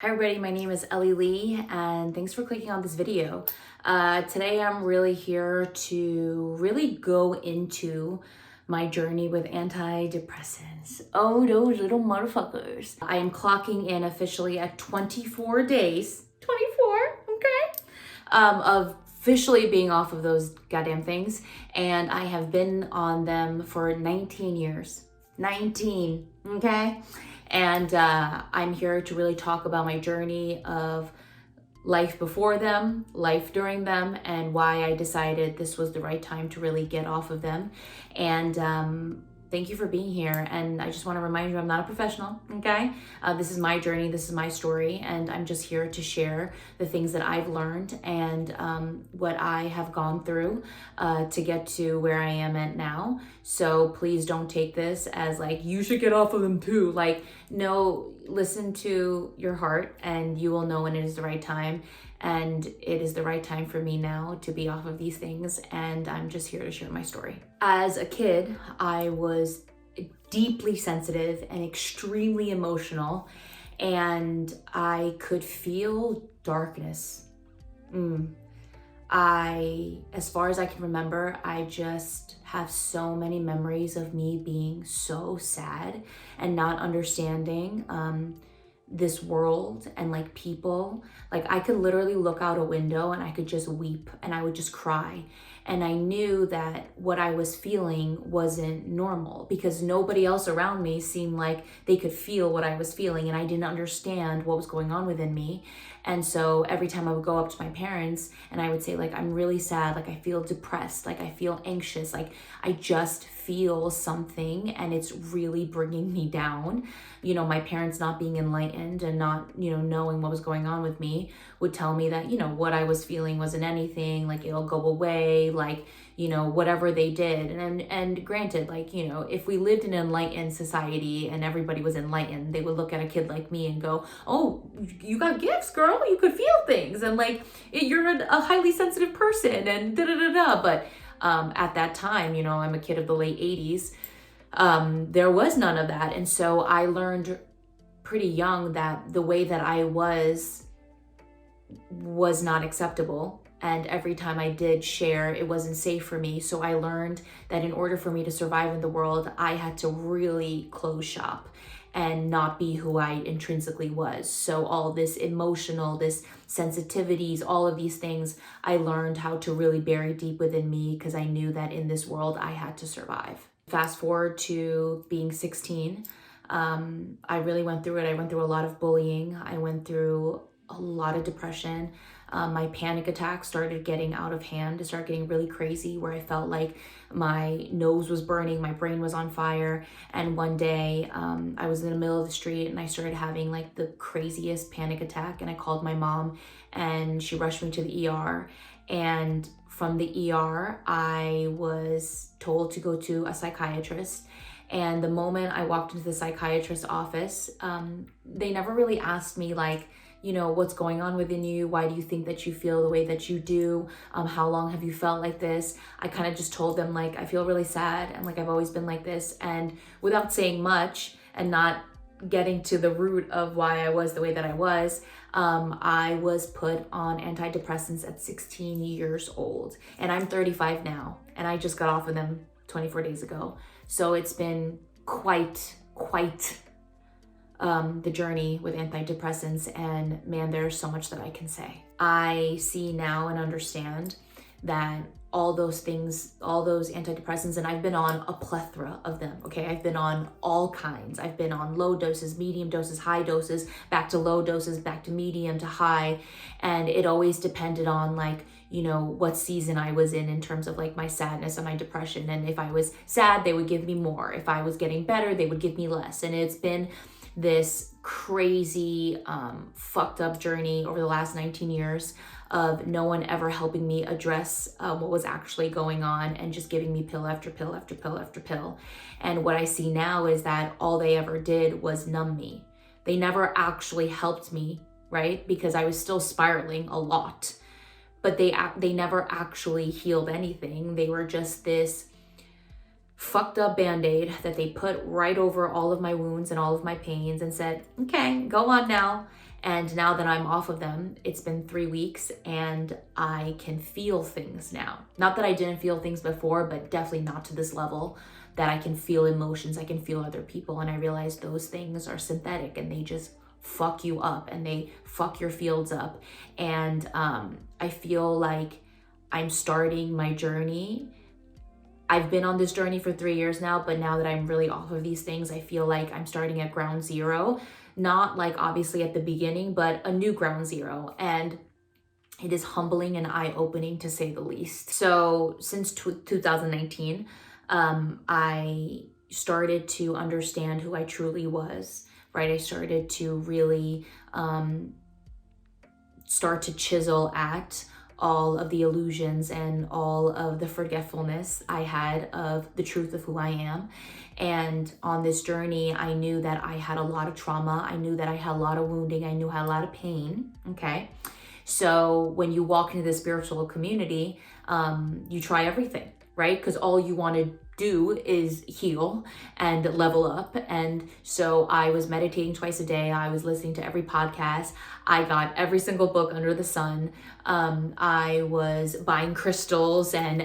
Hi everybody, my name is Ellie Lee and thanks for clicking on this video. Today I'm really here to really go into my journey with antidepressants. Oh, those little motherfuckers. I am clocking in officially at 24 days, 24, okay, of officially being off of those goddamn things. And I have been on them for 19 years. 19, okay? And I'm here to really talk about my journey of life before them, life during them, and why I decided this was the right time to really get off of them. And thank you for being here. And I just want to remind you, I'm not a professional, okay? This is my journey, this is my story, and I'm just here to share the things that I've learned and what I have gone through to get to where I am at now. So please don't take this as like, you should get off of them too. Like, no, listen to your heart and you will know when it is the right time. And it is the right time for me now to be off of these things. And I'm just here to share my story. As a kid, I was deeply sensitive and extremely emotional, and I could feel darkness. As far as I can remember, I just have so many memories of me being so sad and not understanding this world and like people. Like I could literally look out a window and I could just weep and I would just cry. And I knew that what I was feeling wasn't normal because nobody else around me seemed like they could feel what I was feeling, and I didn't understand what was going on within me. And so every time I would go up to my parents and I would say like, I'm really sad, like I feel depressed, like I feel anxious, like I just feel something and it's really bringing me down. You know, my parents not being enlightened and not, knowing what was going on with me would tell me that, what I was feeling wasn't anything, like it'll go away, like, whatever they did. And granted, like, if we lived in an enlightened society and everybody was enlightened, they would look at a kid like me and go, oh, you got gifts, girl, you could feel things. And like, you're a highly sensitive person and da-da-da-da. But at that time, I'm a kid of the late 80s. There was none of that. And so I learned pretty young that the way that I was not acceptable. And every time I did share, it wasn't safe for me. So I learned that in order for me to survive in the world, I had to really close shop and not be who I intrinsically was. So all this emotional, this sensitivities, all of these things, I learned how to really bury deep within me because I knew that in this world, I had to survive. Fast forward to being 16, I really went through it. I went through a lot of bullying. I went through a lot of depression. My panic attacks started getting out of hand. It started getting really crazy where I felt like my nose was burning, my brain was on fire. And one day I was in the middle of the street and I started having like the craziest panic attack, and I called my mom and she rushed me to the ER. And from the ER, I was told to go to a psychiatrist. And the moment I walked into the psychiatrist's office, they never really asked me like, what's going on within you? Why do you think that you feel the way that you do? How long have you felt like this? I kind of just told them like, I feel really sad and like I've always been like this. And without saying much and not getting to the root of why I was the way that I was put on antidepressants at 16 years old. And I'm 35 now, and I just got off of them 24 days ago. So it's been quite the journey with antidepressants, and man, there's so much that I can say. I see now and understand that all those things, all those antidepressants, and I've been on a plethora of them, okay? I've been on all kinds. I've been on low doses, medium doses, high doses, back to low doses, back to medium to high, and it always depended on like, what season I was in terms of like my sadness and my depression. And if I was sad, they would give me more. If I was getting better, they would give me less. And it's been this crazy, fucked up journey over the last 19 years of no one ever helping me address what was actually going on and just giving me pill after pill after pill after pill. And what I see now is that all they ever did was numb me. They never actually helped me, right? Because I was still spiraling a lot, but they never actually healed anything. They were just this fucked up band-aid that they put right over all of my wounds and all of my pains and said, okay, go on now. And now that I'm off of them, it's been 3 weeks and I can feel things now. Not that I didn't feel things before, but definitely not to this level that I can feel emotions, I can feel other people. And I realize those things are synthetic and they just fuck you up and they fuck your fields up. And I feel like I'm starting my journey. I've been on this journey for 3 years now, but now that I'm really off of these things, I feel like I'm starting at ground zero. Not like obviously at the beginning, but a new ground zero. And it is humbling and eye-opening to say the least. So since 2019, I started to understand who I truly was, right? I started to really start to chisel at all of the illusions and all of the forgetfulness I had of the truth of who I am. And on this journey, I knew that I had a lot of trauma. I knew that I had a lot of wounding. I knew I had a lot of pain, okay? So when you walk into the spiritual community, you try everything, right? Because all you want to do is heal and level up. And so I was meditating twice a day. I was listening to every podcast. I got every single book under the sun. I was buying crystals and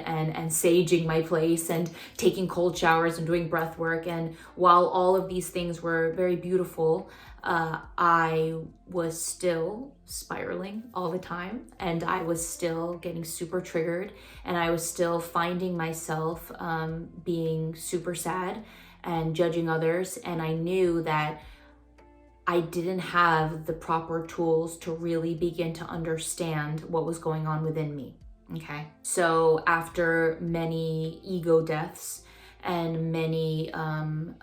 saging my place and taking cold showers and doing breath work. And while all of these things were very beautiful, I was still spiraling all the time, and I was still getting super triggered, and I was still finding myself being super sad and judging others. And I knew that I didn't have the proper tools to really begin to understand what was going on within me. Okay. So after many ego deaths and many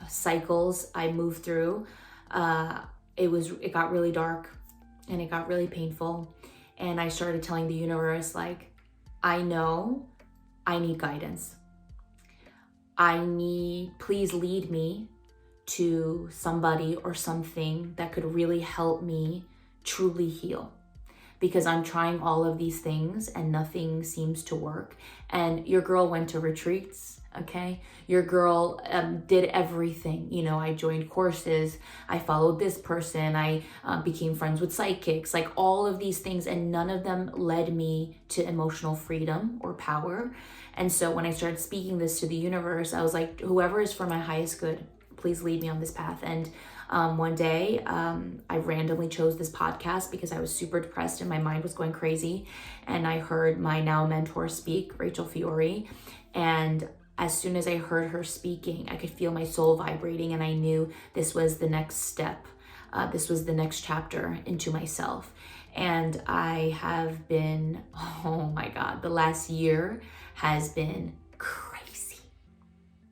cycles I moved through, it got really dark and it got really painful. And I started telling the universe, like, I know I need guidance. Please lead me to somebody or something that could really help me truly heal. Because I'm trying all of these things and nothing seems to work. And your girl went to retreats, okay? Your girl did everything. You know, I joined courses, I followed this person, I became friends with psychics, like all of these things, and none of them led me to emotional freedom or power. And so when I started speaking this to the universe, I was like, whoever is for my highest good, please lead me on this path. And one day, I randomly chose this podcast because I was super depressed and my mind was going crazy. And I heard my now mentor speak, Rachel Fiore. And as soon as I heard her speaking, I could feel my soul vibrating, and I knew this was the next step. This was the next chapter into myself. And I have been, oh my God, the last year has been crazy,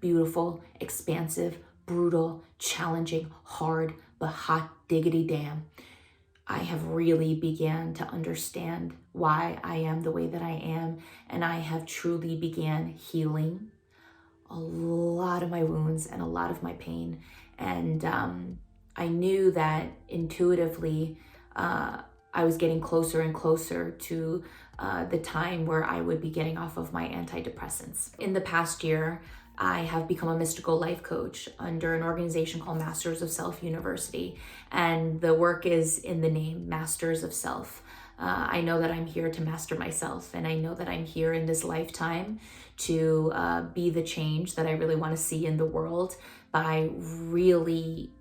beautiful, expansive, brutal, challenging, hard, but hot diggity damn. I have really began to understand why I am the way that I am, and I have truly began healing a lot of my wounds and a lot of my pain. And I knew that intuitively I was getting closer and closer to the time where I would be getting off of my antidepressants. In the past year, I have become a mystical life coach under an organization called Masters of Self University. And the work is in the name, Masters of Self. I know that I'm here to master myself, and I know that I'm here in this lifetime to be the change that I really want to see in the world by really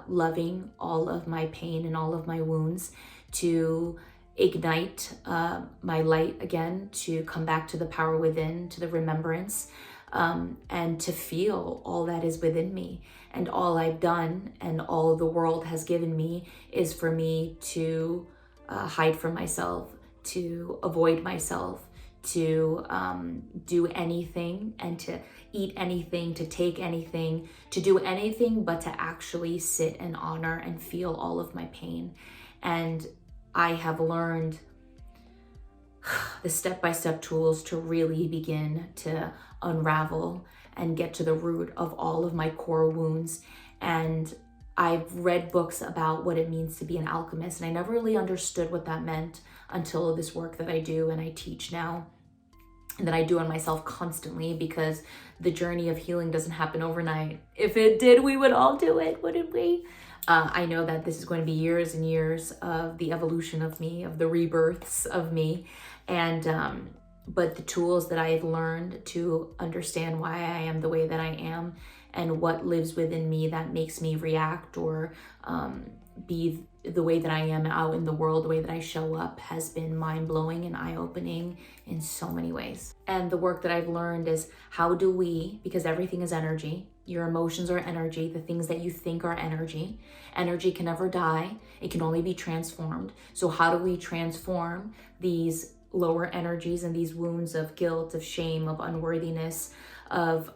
loving all of my pain and all of my wounds, to ignite my light again, to come back to the power within, to the remembrance, and to feel all that is within me. And all I've done and all the world has given me is for me to hide from myself, to avoid myself, to do anything and to eat anything, to take anything, to do anything but to actually sit and honor and feel all of my pain. And I have learned the step-by-step tools to really begin to unravel and get to the root of all of my core wounds. And I've read books about what it means to be an alchemist, and I never really understood what that meant until this work that I do and I teach now, and that I do on myself constantly, because the journey of healing doesn't happen overnight. If it did, we would all do it, wouldn't we? I know that this is going to be years and years of the evolution of me, of the rebirths of me. And but the tools that I've learned to understand why I am the way that I am and what lives within me that makes me react or be the way that I am out in the world, the way that I show up, has been mind-blowing and eye-opening in so many ways. And the work that I've learned is how do we, because everything is energy, your emotions are energy, the things that you think are energy. Energy can never die, it can only be transformed. So how do we transform these lower energies and these wounds of guilt, of shame, of unworthiness, of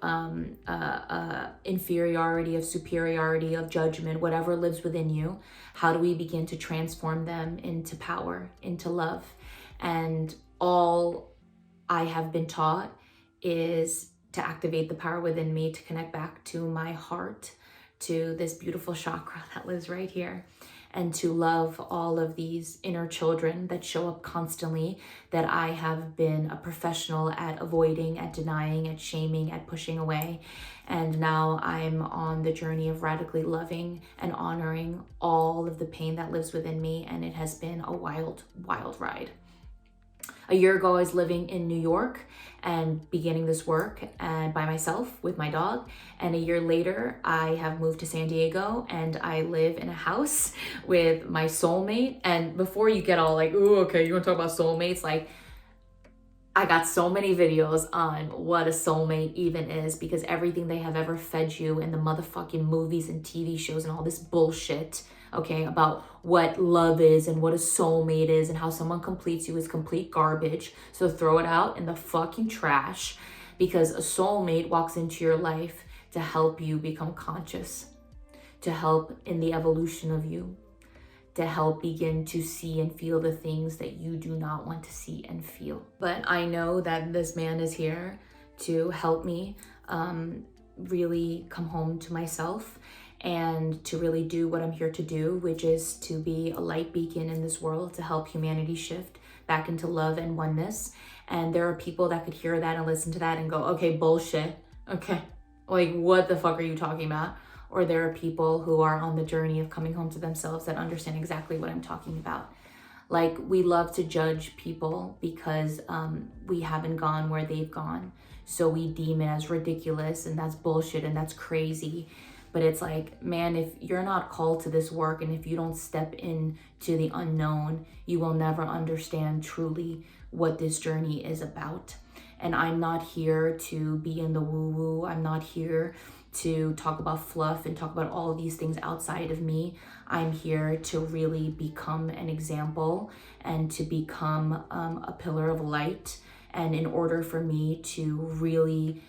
inferiority, of superiority, of judgment, whatever lives within you? How do we begin to transform them into power, into love? And all I have been taught is to activate the power within me, to connect back to my heart, to this beautiful chakra that lives right here, and to love all of these inner children that show up constantly, that I have been a professional at avoiding, at denying, at shaming, at pushing away. And now I'm on the journey of radically loving and honoring all of the pain that lives within me, and it has been a wild, wild ride. A year ago, I was living in New York and beginning this work and by myself with my dog. And a year later, I have moved to San Diego and I live in a house with my soulmate. And before you get all like, ooh, okay, you want to talk about soulmates? Like, I got so many videos on what a soulmate even is, because everything they have ever fed you in the motherfucking movies and TV shows and all this bullshit, okay, about what love is and what a soulmate is and how someone completes you is complete garbage. So throw it out in the fucking trash, because a soulmate walks into your life to help you become conscious, to help in the evolution of you, to help begin to see and feel the things that you do not want to see and feel. But I know that this man is here to help me really come home to myself and to really do what I'm here to do, which is to be a light beacon in this world, to help humanity shift back into love and oneness. And there are people that could hear that and listen to that and go, okay, bullshit. Okay, like what the fuck are you talking about? Or there are people who are on the journey of coming home to themselves that understand exactly what I'm talking about. Like, we love to judge people because we haven't gone where they've gone. So we deem it as ridiculous and that's bullshit and that's crazy. But it's like, man, if you're not called to this work and if you don't step into the unknown, you will never understand truly what this journey is about. And I'm not here to be in the woo-woo. I'm not here to talk about fluff and talk about all these things outside of me. I'm here to really become an example and to become a pillar of light. And in order for me to really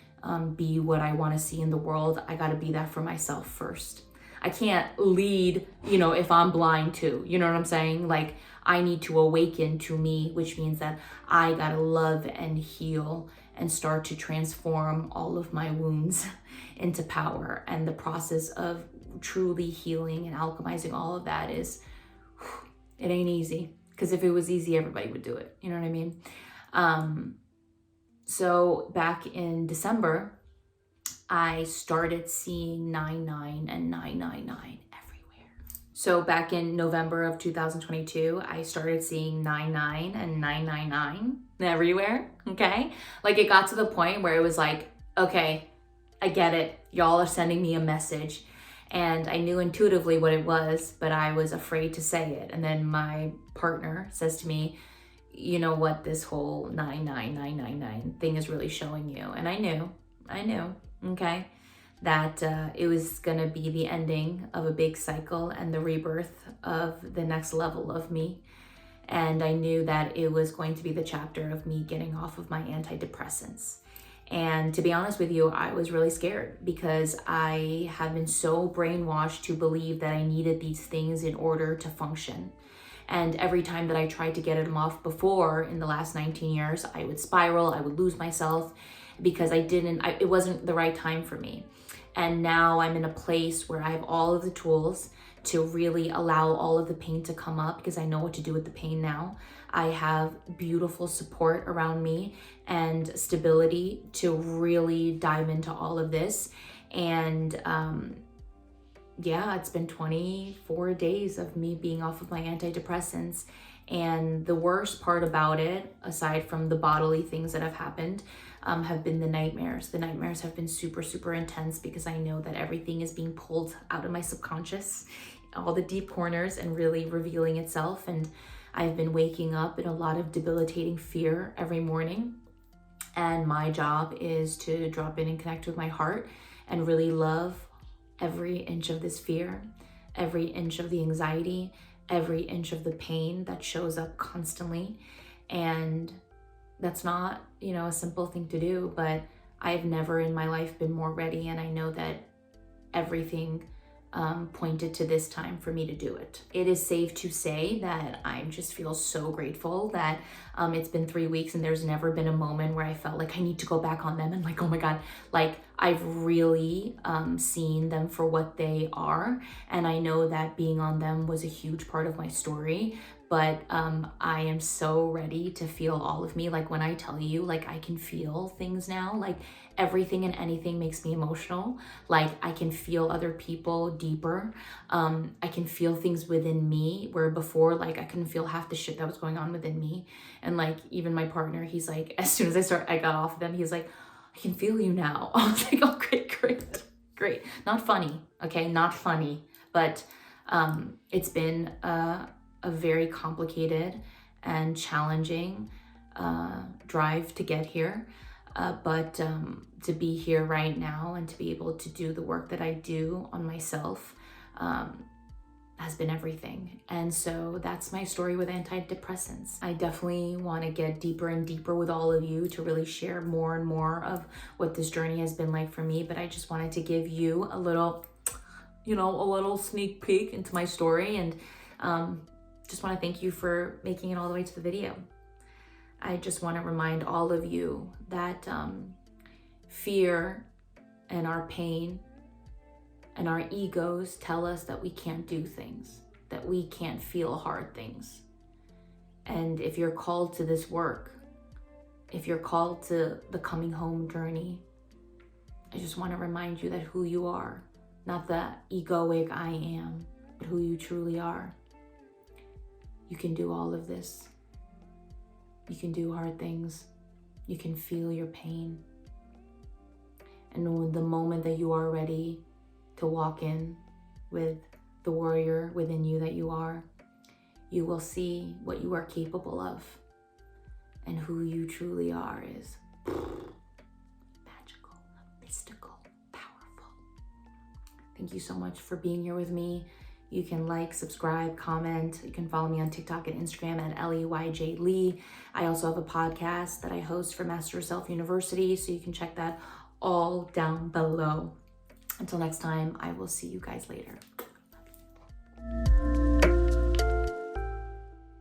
be what I want to see in the world, I got to be that for myself first. I can't lead, if I'm blind too, you know what I'm saying? Like, I need to awaken to me, which means that I got to love and heal and start to transform all of my wounds into power. And the process of truly healing and alchemizing all of that it ain't easy. Because if it was easy, everybody would do it. You know what I mean? So back in December, I started seeing 99 and 999 everywhere. So back in November of 2022, I started seeing 99 and 999 everywhere, okay? Like, it got to the point where it was like, okay, I get it. Y'all are sending me a message. And I knew intuitively what it was, but I was afraid to say it. And then my partner says to me, you know what, this whole 99999 thing is really showing you. And I knew, okay, that it was gonna be the ending of a big cycle and the rebirth of the next level of me. And I knew that it was going to be the chapter of me getting off of my antidepressants. And to be honest with you, I was really scared because I have been so brainwashed to believe that I needed these things in order to function. And every time that I tried to get them off before in the last 19 years, I would spiral, I would lose myself because it wasn't the right time for me. And now I'm in a place where I have all of the tools to really allow all of the pain to come up because I know what to do with the pain now. I have beautiful support around me and stability to really dive into all of this. And yeah, it's been 24 days of me being off of my antidepressants. And the worst part about it, aside from the bodily things that have happened, have been the nightmares. The nightmares have been super, super intense because I know that everything is being pulled out of my subconscious, all the deep corners, and really revealing itself. And I've been waking up in a lot of debilitating fear every morning. And my job is to drop in and connect with my heart and really love every inch of this fear, every inch of the anxiety, every inch of the pain that shows up constantly. And that's not, a simple thing to do, but I've never in my life been more ready. And I know that everything pointed to this time for me to do it. It is safe to say that I just feel so grateful that it's been 3 weeks and there's never been a moment where I felt like I need to go back on them and like, oh my God, like I've really seen them for what they are. And I know that being on them was a huge part of my story, but I am so ready to feel all of me. Like when I tell you, like I can feel things now, like everything and anything makes me emotional. Like I can feel other people deeper. I can feel things within me where before, like I couldn't feel half the shit that was going on within me. And like even my partner, he's like, as soon as I got off of them, he's like, I can feel you now. I was like, oh, great. Not funny, okay? Not funny, but it's been a very complicated and challenging drive to get here. But to be here right now and to be able to do the work that I do on myself has been everything. And so that's my story with antidepressants. I definitely want to get deeper and deeper with all of you to really share more and more of what this journey has been like for me. But I just wanted to give you a little sneak peek into my story, and just want to thank you for making it all the way to the video. I just want to remind all of you that fear and our pain and our egos tell us that we can't do things, that we can't feel hard things. And if you're called to this work, if you're called to the coming home journey, I just want to remind you that who you are, not the egoic I am, but who you truly are. You can do all of this. You can do hard things. You can feel your pain. And the moment that you are ready to walk in with the warrior within you that you are, you will see what you are capable of. And who you truly are is magical, mystical, powerful. Thank you so much for being here with me. You can like, subscribe, comment. You can follow me on TikTok and Instagram at LEYJLee. I also have a podcast that I host for Master Yourself University, so you can check that all down below. Until next time, I will see you guys later.